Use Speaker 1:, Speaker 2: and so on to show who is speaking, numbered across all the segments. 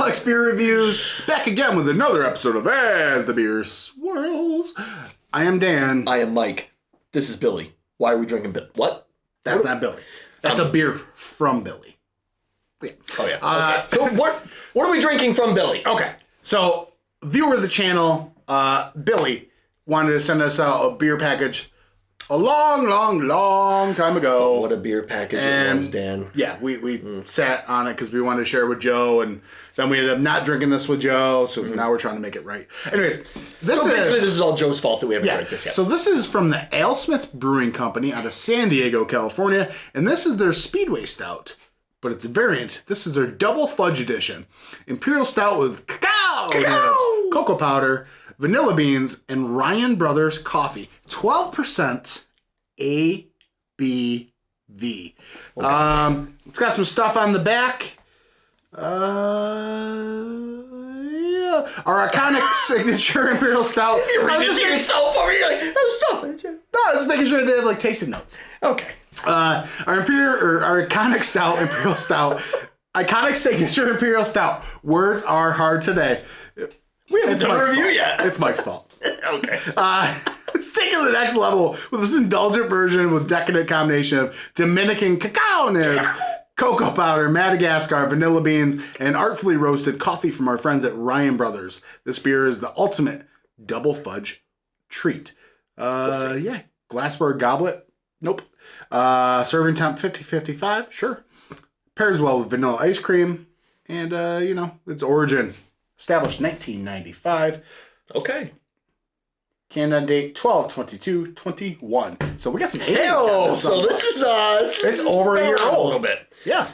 Speaker 1: Complex Beer Reviews, back again with another episode of As the Beer Swirls. I am Dan.
Speaker 2: I am Mike. This is Billy. Why are we drinking What?
Speaker 1: That's not Billy. That's a beer from Billy.
Speaker 2: Yeah. Oh, yeah. Okay. So what are we drinking from Billy?
Speaker 1: Okay. So, viewer of the channel, Billy, wanted to send us out a beer package a long time ago.
Speaker 2: What a beer package it was, Dan.
Speaker 1: Yeah, we sat on it because we wanted to share with Joe, and then we ended up not drinking this with Joe, so now we're trying to make it right. Anyways, this
Speaker 2: is all Joe's fault that we haven't drank this yet.
Speaker 1: So this is from the Alesmith Brewing Company out of San Diego, California, and this is their Speedway Stout, but it's a variant. This is their Double Fudge Edition. Imperial Stout with cacao! Nibs, cocoa powder, vanilla beans, and Ryan Brothers coffee. 12% ABV. Okay. It's got some stuff on the back. Yeah. Our iconic signature Imperial Stout.
Speaker 2: You read this to yourself over here like, oh, stop it.
Speaker 1: No, I was making sure they have like tasting notes.
Speaker 2: Okay.
Speaker 1: Our iconic stout, Imperial Stout. Iconic signature Imperial Stout. Words are hard today. We haven't done a review yet. It's Mike's fault.
Speaker 2: Okay.
Speaker 1: Let's take it to the next level with this indulgent version with decadent combination of Dominican cacao nibs, cocoa powder, Madagascar, vanilla beans, and artfully roasted coffee from our friends at Ryan Brothers. This beer is the ultimate double fudge treat. Yeah. Glassware goblet. Nope. Serving temp 50-55. Sure. Pairs well with vanilla ice cream. And, its origin. Established 1995.
Speaker 2: Okay.
Speaker 1: Canned on date 12/22/21. So we got some age.
Speaker 2: So this is
Speaker 1: it's over a year old.
Speaker 2: A little bit.
Speaker 1: Yeah.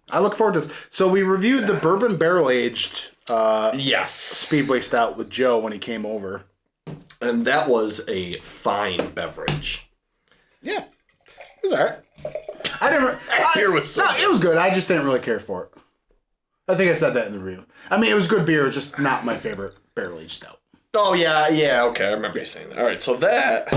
Speaker 1: I look forward to this. So we reviewed the bourbon barrel aged
Speaker 2: yes
Speaker 1: Speedway Stout with Joe when he came over.
Speaker 2: And that was a fine beverage.
Speaker 1: Yeah. It was alright.
Speaker 2: Beer was so good.
Speaker 1: It was good. I just didn't really care for it. I think I said that in the review. I mean, it was good beer, just not my favorite barrel aged stout.
Speaker 2: Oh, yeah, okay, I remember you saying that. All right, so that's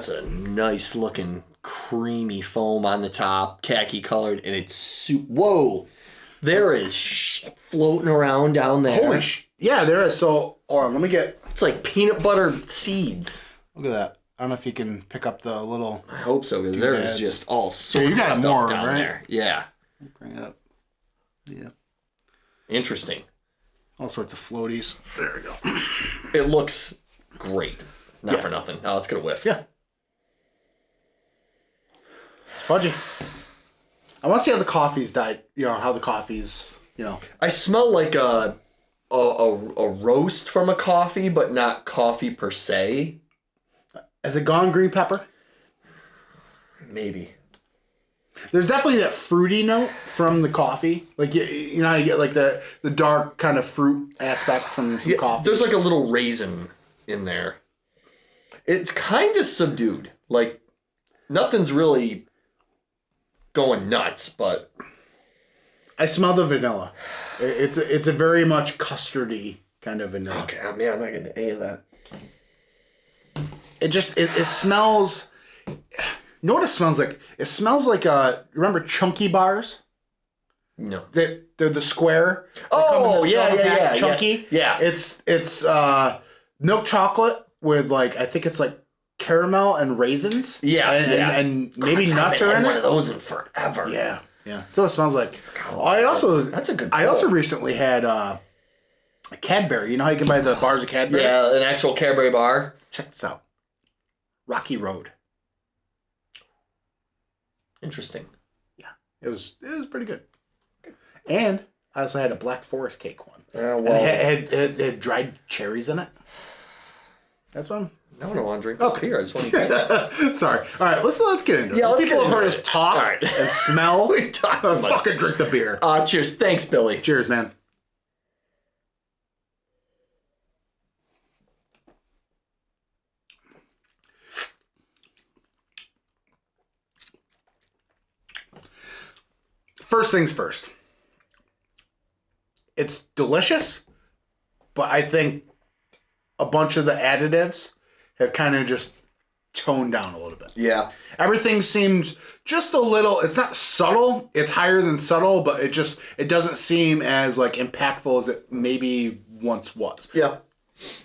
Speaker 2: a nice looking creamy foam on the top, khaki colored, and it's whoa, there is shit floating around down there.
Speaker 1: Holy yeah, there is. So, let me get.
Speaker 2: It's like peanut butter seeds.
Speaker 1: Look at that. I don't know if you can pick up the little.
Speaker 2: I hope so, because there is just all sorts of stuff down there. Yeah.
Speaker 1: Bring it up. Yeah.
Speaker 2: Interesting.
Speaker 1: All sorts of floaties. There we go.
Speaker 2: It looks great. Not for nothing. Oh, it's going to whiff.
Speaker 1: Yeah. It's fudgy. I want to see how the coffee's died. How the coffee's,
Speaker 2: I smell like a roast from a coffee, but not coffee per se.
Speaker 1: Has it gone green pepper?
Speaker 2: Maybe.
Speaker 1: There's definitely that fruity note from the coffee. Like, you know how you get like the dark kind of fruit aspect from some coffee?
Speaker 2: There's like a little raisin in there. It's kind of subdued. Like, nothing's really going nuts, but...
Speaker 1: I smell the vanilla. It's a very much custardy kind of vanilla.
Speaker 2: Okay, man, I'm not getting any of that.
Speaker 1: It smells... You know what it smells like? It smells like remember Chunky bars?
Speaker 2: No.
Speaker 1: They're the square.
Speaker 2: Oh, yeah.
Speaker 1: Chunky.
Speaker 2: Yeah.
Speaker 1: It's milk chocolate with I think it's like caramel and raisins.
Speaker 2: Yeah.
Speaker 1: And maybe nuts are in it.
Speaker 2: One of those in forever.
Speaker 1: Yeah. That's what it smells like.
Speaker 2: That's a good
Speaker 1: I also recently had a Cadbury. You know how you can buy the bars of Cadbury?
Speaker 2: Yeah, an actual Cadbury bar.
Speaker 1: Check this out. Rocky Road.
Speaker 2: Interesting.
Speaker 1: Yeah, it was pretty good. And I also had a Black Forest cake one.
Speaker 2: Well,
Speaker 1: and it had dried cherries in it. That's one.
Speaker 2: I don't want to drink this beer. I just want to eat.
Speaker 1: Sorry. All right, let's get into it.
Speaker 2: Yeah,
Speaker 1: People have heard us talk and smell.
Speaker 2: We talk too much.
Speaker 1: Fucking drink the beer.
Speaker 2: Cheers. Thanks, Billy.
Speaker 1: Cheers, man. First things first. It's delicious, but I think a bunch of the additives have kind of just toned down a little bit.
Speaker 2: Yeah.
Speaker 1: Everything seemed just a little, it's not subtle, it's higher than subtle, but it doesn't seem as like impactful as it maybe once was.
Speaker 2: Yeah,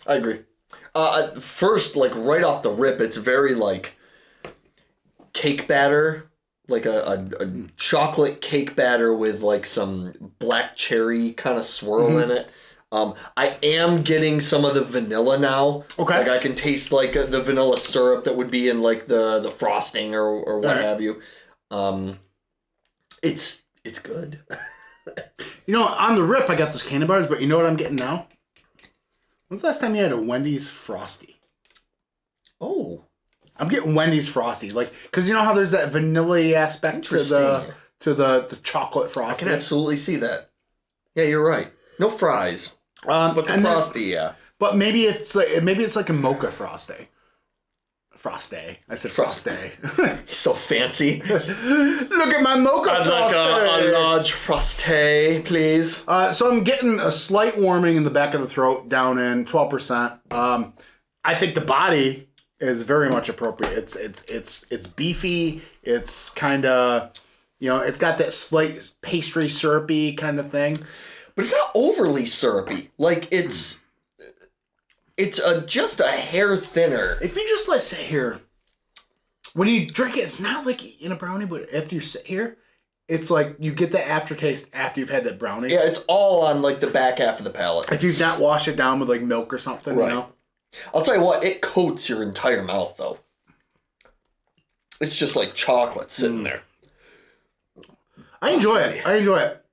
Speaker 2: I agree. First, like right off the rip, it's very like cake batter, like a chocolate cake batter with like some black cherry kind of swirl in it. I am getting some of the vanilla now.
Speaker 1: Okay.
Speaker 2: Like I can taste like the vanilla syrup that would be in like the frosting or what have you. It's good.
Speaker 1: You know, on the rip, I got those candy bars, but you know what I'm getting now? When's the last time you had a Wendy's Frosty?
Speaker 2: Oh.
Speaker 1: I'm getting Wendy's Frosty, like, because you know how there's that vanilla aspect to the chocolate Frosty.
Speaker 2: I can absolutely see that. Yeah, you're right. No fries, but the Frosty, yeah.
Speaker 1: But maybe it's like a mocha Frosty. Frosty. I said Frosty.
Speaker 2: He's so fancy.
Speaker 1: Look at my mocha
Speaker 2: I'd
Speaker 1: Frosty.
Speaker 2: like a large Frosty, please.
Speaker 1: So I'm getting a slight warming in the back of the throat, down in 12%. I think the body is very much appropriate. It's beefy. It's kind of, it's got that slight pastry syrupy kind of thing.
Speaker 2: But it's not overly syrupy. Like it's just a hair thinner.
Speaker 1: If you just let it sit here, when you drink it, it's not like in a brownie, but after you sit here, it's like you get the aftertaste after you've had that brownie.
Speaker 2: Yeah, it's all on like the back half of the palate.
Speaker 1: If you've not washed it down with like milk or something,
Speaker 2: right. I'll tell you what, it coats your entire mouth though. It's just like chocolate sitting there.
Speaker 1: I enjoy it.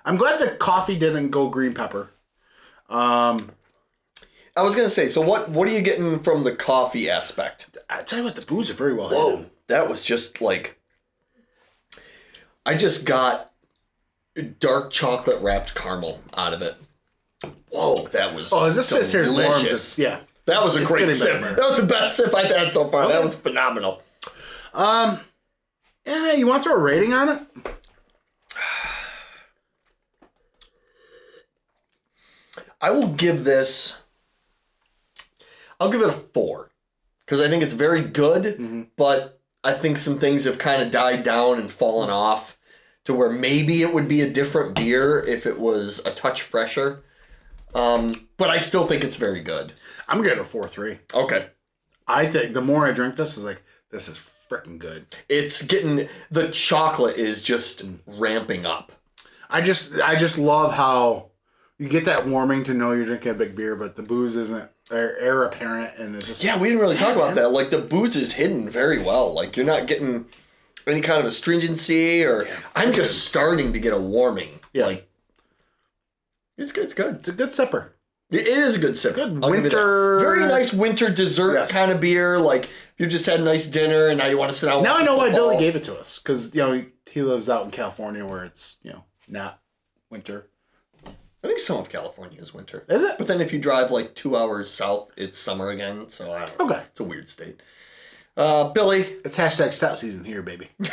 Speaker 1: I'm glad the coffee didn't go green pepper.
Speaker 2: I was gonna say, so what are you getting from the coffee aspect?
Speaker 1: I tell you what, the booze are very well
Speaker 2: Whoa,
Speaker 1: hidden.
Speaker 2: that was just like, I just got dark chocolate wrapped caramel out of it. Whoa, that was
Speaker 1: this sits here
Speaker 2: delicious.
Speaker 1: Yeah,
Speaker 2: that was a great sip.
Speaker 1: Better.
Speaker 2: That was the best sip I've had so far. Okay. That was phenomenal.
Speaker 1: Yeah, you want to throw a rating on it?
Speaker 2: I will give this. I'll give it a 4 because I think it's very good, but I think some things have kind of died down and fallen off to where maybe it would be a different beer if it was a touch fresher. But I still think it's very good.
Speaker 1: I'm gonna get a 4.3.
Speaker 2: Okay.
Speaker 1: I think the more I drink this, is like, this is freaking good.
Speaker 2: It's getting, the chocolate is just ramping up.
Speaker 1: I just love how you get that warming to know you're drinking a big beer, but the booze isn't air apparent, and it's just...
Speaker 2: Yeah, we didn't really talk about that. Like, the booze is hidden very well. Like, you're not getting any kind of astringency, or... Yeah, I'm just starting to get a warming. Yeah. Like, it's good. It's good.
Speaker 1: It's a good sipper.
Speaker 2: It is a good sipper.
Speaker 1: Good winter...
Speaker 2: Very nice winter dessert kind of beer. Like, you just had a nice dinner, and now you want to sit down and watch
Speaker 1: Now I know why
Speaker 2: football.
Speaker 1: Billy gave it to us, because, he lives out in California where it's, not winter.
Speaker 2: I think some of California is winter.
Speaker 1: Is it?
Speaker 2: But then if you drive like 2 hours south, it's summer again. So I don't know.
Speaker 1: Okay.
Speaker 2: It's a weird state. Billy.
Speaker 1: It's hashtag stout season here, baby.
Speaker 2: Billy's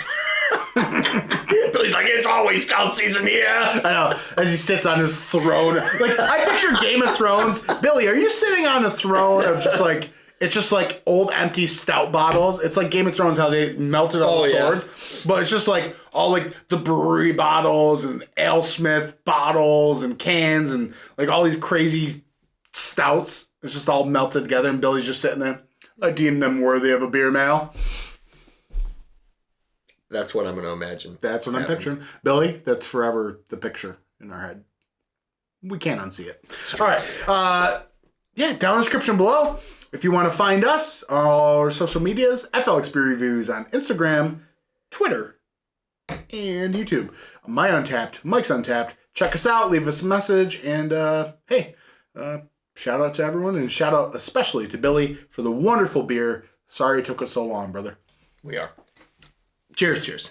Speaker 2: like, it's always stout season here.
Speaker 1: I know. As he sits on his throne. Like, I picture Game of Thrones. Billy, are you sitting on a throne of just like... It's just like old empty stout bottles. It's like Game of Thrones, how they melted all the swords. But it's just like all like the brewery bottles and Alesmith bottles and cans and like all these crazy stouts. It's just all melted together, and Billy's just sitting there. I deem them worthy of a beer mail.
Speaker 2: That's what I'm going to imagine.
Speaker 1: That's what I'm picturing. Billy, that's forever the picture in our head. We can't unsee it. All right. Down in the description below. If you want to find us, our social medias, FLX Beer Reviews on Instagram, Twitter, and YouTube. My Untappd, Mike's Untappd. Check us out, leave us a message, and shout out to everyone, and shout out especially to Billy for the wonderful beer. Sorry it took us so long, brother.
Speaker 2: We are.
Speaker 1: Cheers.
Speaker 2: Cheers.